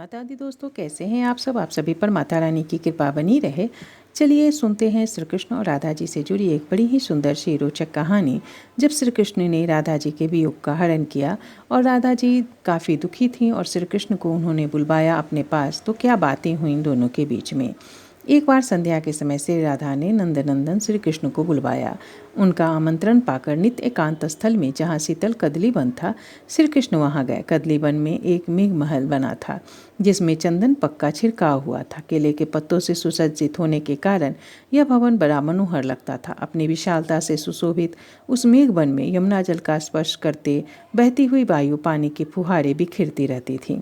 माता दी दोस्तों, कैसे हैं आप सब। आप सभी पर माता रानी की कृपा बनी रहे। चलिए सुनते हैं श्री कृष्ण और राधा जी से जुड़ी एक बड़ी ही सुंदर सी रोचक कहानी। जब श्री कृष्ण ने राधा जी के वियोग का हरण किया और राधा जी काफ़ी दुखी थीं और श्री कृष्ण को उन्होंने बुलवाया अपने पास, तो क्या बातें हुई दोनों के बीच में। एक बार संध्या के समय श्री राधा ने नंदनंदन श्री कृष्ण को बुलवाया। उनका आमंत्रण पाकर नित्य एकांत स्थल में, जहाँ शीतल कदली वन था, श्री कृष्ण वहाँ गए। कदली वन में एक मेघ महल बना था, जिसमें चंदन पक्का छिड़काव हुआ था। केले के पत्तों से सुसज्जित होने के कारण यह भवन बड़ा मनोहर लगता था। अपनी विशालता से सुशोभित उस मेघ वन में यमुना जल का स्पर्श करते बहती हुई वायु पानी की फुहारें बिखरती रहती थीं।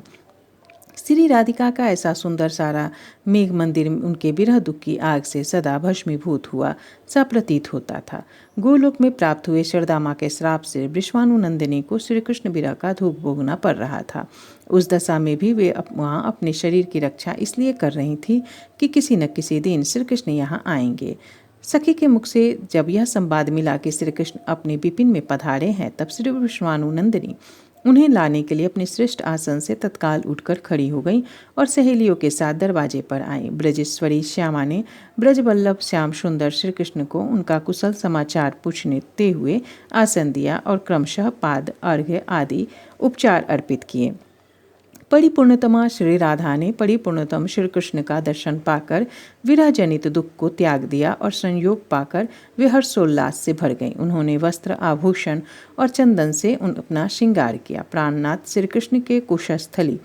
श्री राधिका का ऐसा सुंदर सारा मेघ मंदिर उनके विरह दुख की आग से सदा भस्मीभूत हुआ सा प्रतीत होता था। गोलोक में प्राप्त हुए शरदामा के श्राप से विश्वानुनंदिनी को श्री कृष्ण विरह का दुख भोगना पड़ रहा था। उस दशा में भी वे वहाँ अपने शरीर की रक्षा इसलिए कर रही थी कि किसी न किसी दिन श्री कृष्ण यहाँ आएंगे। सखी के मुख से जब यह संवाद मिला कि श्री कृष्ण अपने विपिन में पधारे हैं, तब श्री विश्वानुनंदिनी उन्हें लाने के लिए अपने श्रेष्ठ आसन से तत्काल उठकर खड़ी हो गई और सहेलियों के साथ दरवाजे पर आई। ब्रजेश्वरी श्यामा ने ब्रजवल्लभ श्याम सुंदर श्री कृष्ण को उनका कुशल समाचार पूछते हुए आसन दिया और क्रमशः पाद, अर्घ्य आदि उपचार अर्पित किए। परिपूर्णतमा श्री राधा ने परिपूर्णतम श्री कृष्ण का दर्शन पाकर विरह जनित दुख को त्याग दिया और संयोग पाकर वे हर्षोल्लास से भर गईं। उन्होंने वस्त्र, आभूषण और चंदन से अपना श्रृंगार किया। प्राणनाथ श्री कृष्ण के कुशस्थली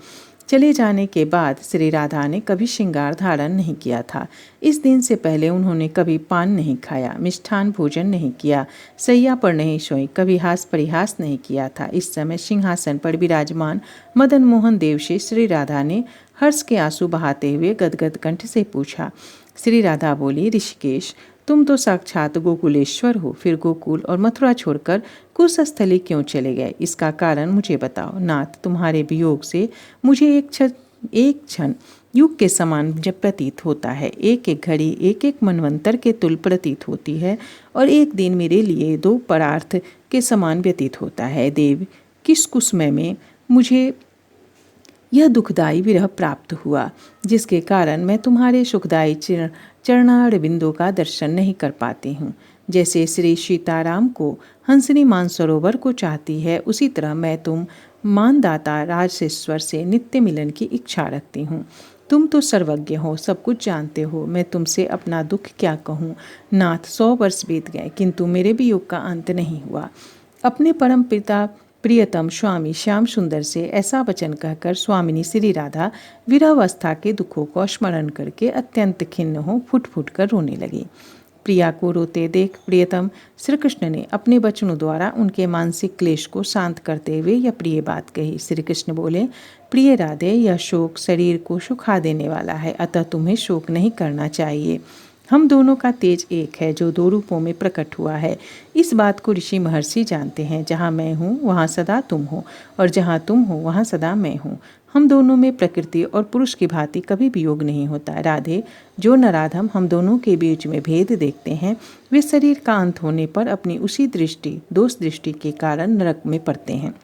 चले जाने के बाद श्री राधा ने कभी श्रृंगार धारण नहीं किया था। इस दिन से पहले उन्होंने कभी पान नहीं खाया, मिष्ठान भोजन नहीं किया, सैया पर नहीं सोई, कभी हास परिहास नहीं किया था। इस समय सिंहासन पर विराजमान मदन मोहन देव से श्री राधा ने हर्ष के आंसू बहाते हुए गदगद कंठ से पूछा। श्री राधा बोली, ऋषिकेश, तुम तो साक्षात गोकुलेश्वर हो, फिर गोकुल और मथुरा छोड़कर कुशस्थली क्यों चले गए? इसका कारण मुझे बताओ। नाथ, तुम्हारे वियोग से मुझे एक क्षण युग के समान जब प्रतीत होता है। एक एक घड़ी एक एक मनवंतर के तुल प्रतीत होती है और एक दिन मेरे लिए दो परार्थ के समान व्यतीत होता है। देव, किस कुसमय में मुझे यह दुखदायी विरह प्राप्त हुआ, जिसके कारण मैं तुम्हारे सुखदायी चरणार बिंदु का दर्शन नहीं कर पाती हूँ। जैसे श्री सीताराम को हंसनी मानसरोवर को चाहती है, उसी तरह मैं तुम मानदाता राजेश्वर से नित्य मिलन की इच्छा रखती हूँ। तुम तो सर्वज्ञ हो, सब कुछ जानते हो, मैं तुमसे अपना दुख क्या कहूँ। नाथ, 100 वर्ष बीत गए, किंतु मेरे भी युग का अंत नहीं हुआ। अपने परम पिता प्रियतम स्वामी श्याम सुंदर से ऐसा वचन कहकर स्वामिनी श्री राधा विरहावस्था के दुखों को स्मरण करके अत्यंत खिन्न हो फुट फुट कर रोने लगी। प्रिया को रोते देख प्रियतम श्री कृष्ण ने अपने वचनों द्वारा उनके मानसिक क्लेश को शांत करते हुए यह प्रिय बात कही। श्री कृष्ण बोले, प्रिय राधे, यह शोक शरीर को सुखा देने वाला है, अतः तुम्हें शोक नहीं करना चाहिए। हम दोनों का तेज एक है, जो दो रूपों में प्रकट हुआ है। इस बात को ऋषि महर्षि जानते हैं। जहाँ मैं हूँ वहाँ सदा तुम हो, और जहाँ तुम हो वहाँ सदा मैं हूँ। हम दोनों में प्रकृति और पुरुष की भांति कभी वियोग नहीं होता। राधे, जो नराधम हम दोनों के बीच में भेद देखते हैं, वे शरीर का अंत होने पर अपनी उसी दोष दृष्टि के कारण नरक में पड़ते हैं।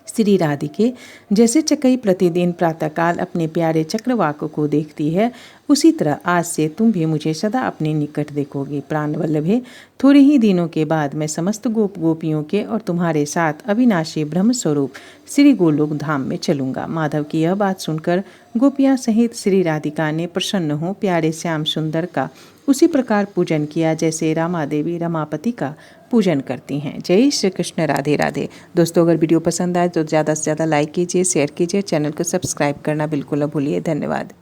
श्री राधिके, जैसे चकई प्रतिदिन प्रातःकाल अपने प्यारे चक्रवाक को देखती है, उसी तरह आज से तुम भी मुझे सदा अपने निकट देखोगे। प्राण वल्लभे, थोड़े ही दिनों के बाद मैं समस्त गोपियों के और तुम्हारे साथ अविनाशी ब्रह्म स्वरूप श्री गोलोक धाम में चलूँगा। माधव की यह बात सुनकर गोपियाँ सहित श्री राधिका ने प्रसन्न हो प्यारे श्याम सुंदर का उसी प्रकार पूजन किया जैसे रामा देवी रमापति का पूजन करती हैं। जय श्री कृष्ण। राधे राधे। दोस्तों, अगर वीडियो पसंद आए तो ज़्यादा से ज़्यादा लाइक कीजिए, शेयर कीजिए, चैनल को सब्सक्राइब करना बिल्कुल न भूलिए। धन्यवाद।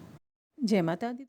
जय माता दी।